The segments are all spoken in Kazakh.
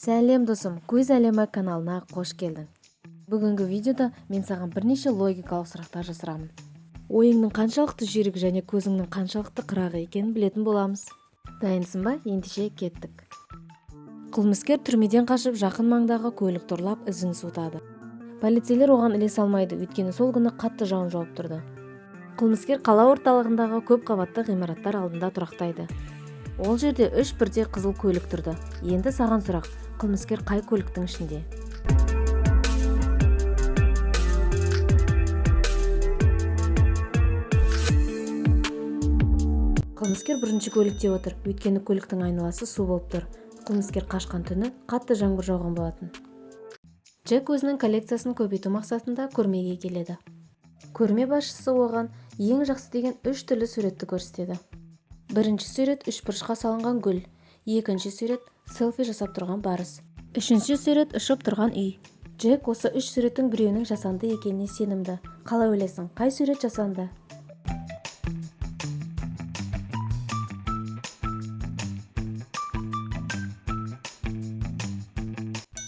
Сәлем досым, Көз әлемі каналына қош келдің. Бүгінгі видеода мен саған бірнеше логикалық сұрақтар жасырамын. Ойыңның қаншалықты жүйрік және көзіңнің қаншалықты қырағы екенін білетін боламыз. Дайынсың ба? Ендеше кеттік. Қылмыскер түрмеден қашып жақын маңдағы көлік ұрлап ізін суытады. Полицейлер оған ілесе алмайды, өйткені сол күні қатты жауын жауып тұрды. Қылмыскер қала орталығындағы көп қабатты ғимараттар алдында тұрақтайды. Ол жерде 3 бірдей қызыл көлік тұрды. Енді саған сұрақ, қылмыскер қай көліктің ішінде? Қылмыскер бірінші көлікте отыр, өйткені көліктің айналасы су болып тұр. Қылмыскер қашқан түні қатты жаңбыр жауған болатын. Джек өзінің коллекциясын көбейту мақсатында көрмеге келеді. Көрме басшысы оған ең жақсы деген 3 түрлі суретті көрсетеді. Бірінші сурет үшбұрышқа салынған гүл, екінші сурет селфи жасап тұрған барыс, үшінші сурет ұшып тұрған үй. Джек осы 3 суреттің біреуінің жасанды екеніне сенімді. Қалай ойлайсың, қай сурет жасанды?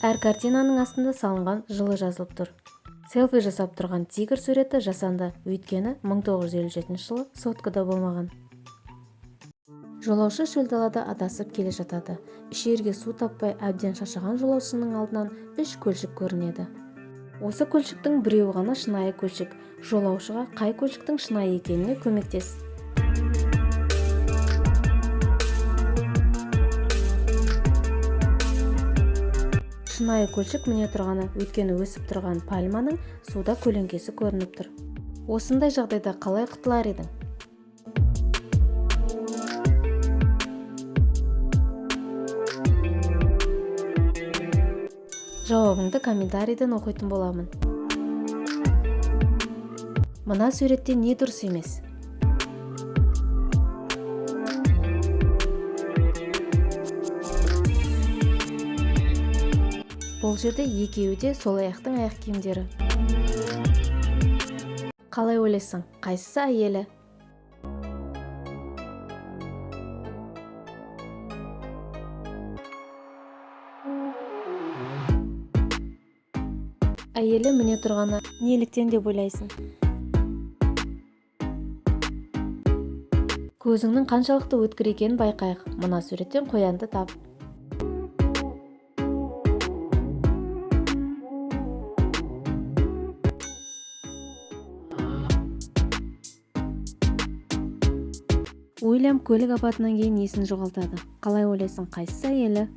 Әр картинаның астында салынған жылы жазылып тұр. Селфи жасап тұрған тигр суреті жасанды, өйткені 1957 жылы соткада болмаған. Жолаушы шөл далада адасып келе жатады. Ішерге су таппай әбден шаршаған жолаушының алдынан 3 көлшік көрінеді. Осы көлшіктің біреуі ғана шынайы көлшік. Жолаушыға қай көлшіктің шынайы екеніне көмектес. Шынайы көлшік міне тұрғаны, өйткені өсіп тұрған пальманың суда көлеңкесі көрініп тұр. Осындай жағдайда қалай құтылар едің? Жауабыңды комментарийден оқитын боламын. Мына суретте не дұрыс емес? Бұл жерде екеуі де сол аяқтың аяқ киімдері. Қалай ойлайсың, қайсысы әйелі? Әйелі міне тұрғаны неліктен деп ойлайсың? Көзіңнің қаншалықты өткір екенін байқайық. Мына суреттен қоянды тап. Уильям көлік апатынан кейін есін жоғалтады. Қалай ойлайсың, қайсысы әйелі?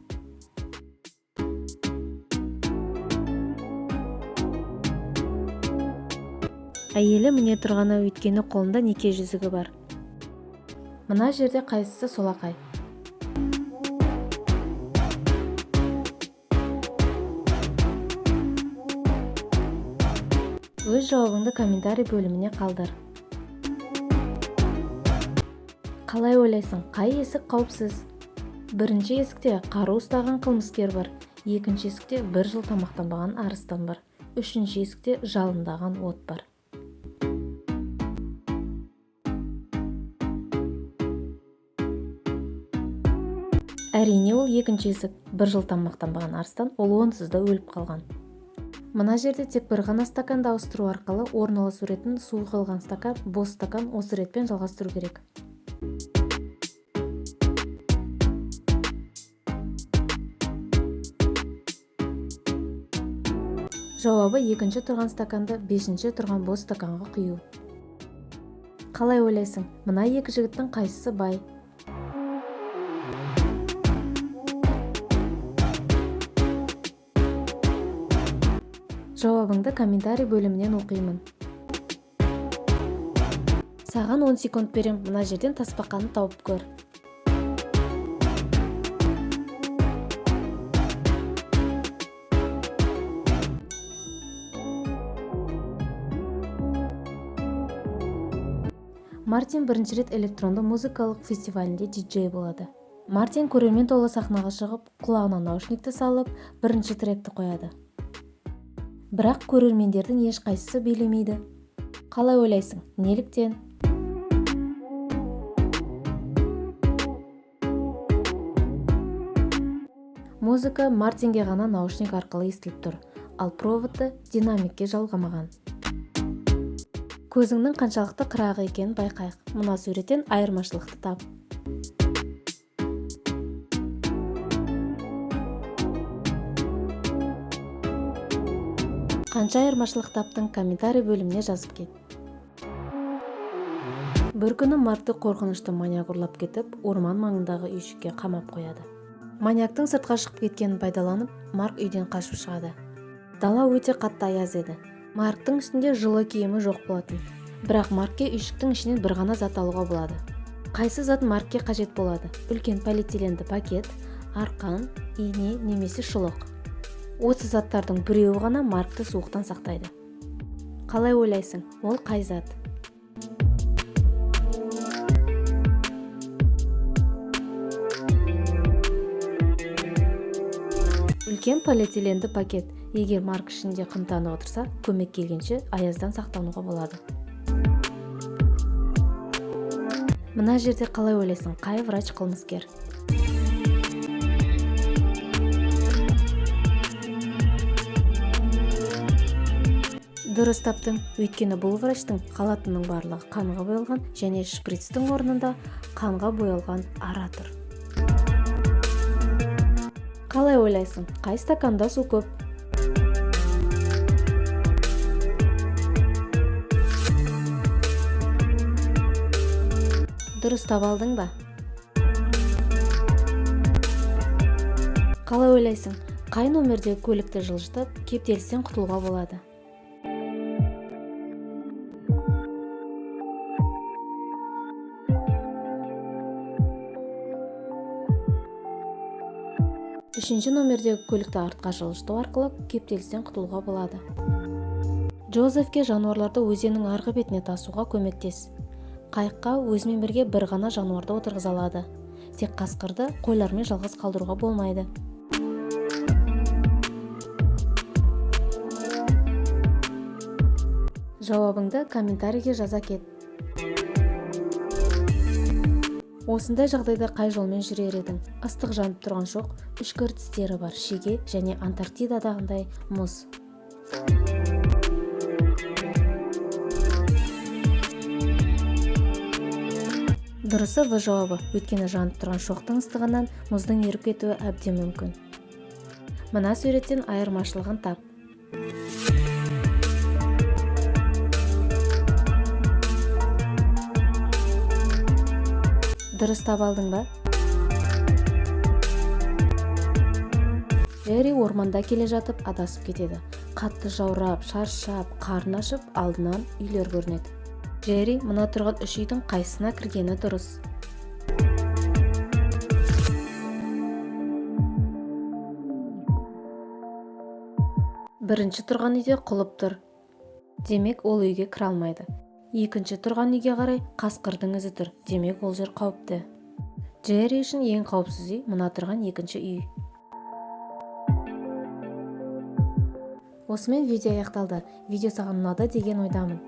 Әйелі міне тұрғаны, өйткені қолында неке жүзігі бар. Мына жерде қайсысы солақай? Өз жауабыңды комментарий бөліміне қалдыр. Қалай ойлайсың, қай есік қауіпсіз? Бірінші есікте қару ұстаған қылмыскер бар, екінші есікте 1 жыл тамақтанбаған арыстан бар, үшінші есікте жалындаған от бар. Әрине ол екінші есік. 1 жыл тамақтанбаған арыстан, ол онсыз да өліп қалған. Мына жерде тек бір ғана стаканды ауыстыру арқылы орнылы суретін су қалған стакан, бос стакан осы ретпен жалғастыру керек. Жауабы екінші тұрған стаканды 5-ші тұрған бос стаканға құю. Қалай ойлайсың, мына екі жігіттің қайсысы бай? Жауабыңды комментарий бөлімінен оқимын. Саған 10 секунд берем, мына жерден тасбақаны тауып көр. Мартин бірінші рет электронды музыкалық фестивалінде диджей болады. Мартин көрермен толы сахнаға шығып, құлағына наушникті салып, бірінші тректі қояды. Бірақ көрермендердің ешқайсысы билемейді. Қалай ойлайсың, неліктен? Музыка Мартинге ғана наушник арқылы естіліп тұр, ал проводты динамикке жалғамаған. Көзіңнің қаншалықты қырағы екенін байқайық. Мына суреттен айырмашылықты тап. Қанша айырмашылық таптың, комментарий бөліміне жазып кет. Бір күні Маркты қорқынышты маньяк ұрлап кетіп, орман маңындағы үйшікке қамап қояды. Маньяктың сыртқа шығып кеткенін пайдаланып, Марк үйден қашып шығады. Дала өте қатты аяз еді. Марктың үстінде жылы киімі жоқ болатын. Бірақ Маркке үйшіктің ішінен бір ғана зат алуға болады. Қайсы зат Маркке қажет болады? Үлкен полиэтиленді пакет, арқан, ине немесе шұлық. Осы заттардың біреуі ғана Маркты суықтан сақтайды. Қалай ойлайсың, ол қай зат? Үлкен полиэтиленді пакет. Егер Марк ішінде қымтанып отырса, көмек келгенше аяздан сақтануға болады. Мына жерде қалай ойлайсың, қай врач қылмыскер? Дұрыс таптың, өйткені бұл врачтың халатының барлығы қанға боялған және шприцтің орнында қанға боялған ара тұр. Қалай ойлайсың, қай стаканда су көп? Дұрыс таба алдың ба? Қалай ойлайсың, қай номерде көлікті жылжытып, кептелістен құтылуға болады? Үшінші номердегі көлікті артқа жылжыту арқылы кептелістен құтылуға болады. Джозефке жануарларды өзеннің арғы бетіне тасуға көмектес. Қайыққа өзімен бірге бір ғана жануарды отырғыза алады. Тек қасқырды қойлармен жалғыз қалдыруға болмайды. Жауабыңды комментарийге жаза кет. Осындай жағдайда қай жолмен жүрер едің? Ыстық жанып тұрған шоқ, үшкір тістері бар шеге және Антарктидадағындай мұз. Дұрысы В жауабы, өйткені жанып тұрған шоқтың ыстығынан мұздың еріп кетуі әбден мүмкін. Мына суреттен айырмашылығын тап. Дұрыс таба алдың ба? Джерри орманда келе жатып адасып кетеді. Қатты жаурап, шаршап, қарны ашып, алдынан үйлер көрінеді. Джерри мына тұрған үш үйдің қайсысына кіргені дұрыс? Бірінші тұрған үйде құлып тұр. Демек, ол үйге кіре алмайды. Екінші тұрған үйге қарай қасқырдың ізі тұр. Демек, ол жер қауіпті. Джерри үшін ең қауіпсіз үй мына тұрған екінші үй. Осымен видео аяқталды. Видео саған ұнады деген ойдамын.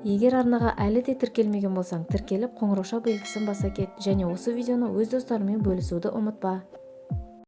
Егер арнаға әлі де тіркелмеген болсаң, тіркеліп қоңырауша белгісін баса кет және осы видеоны өз достарыңмен бөлісуді ұмытпа.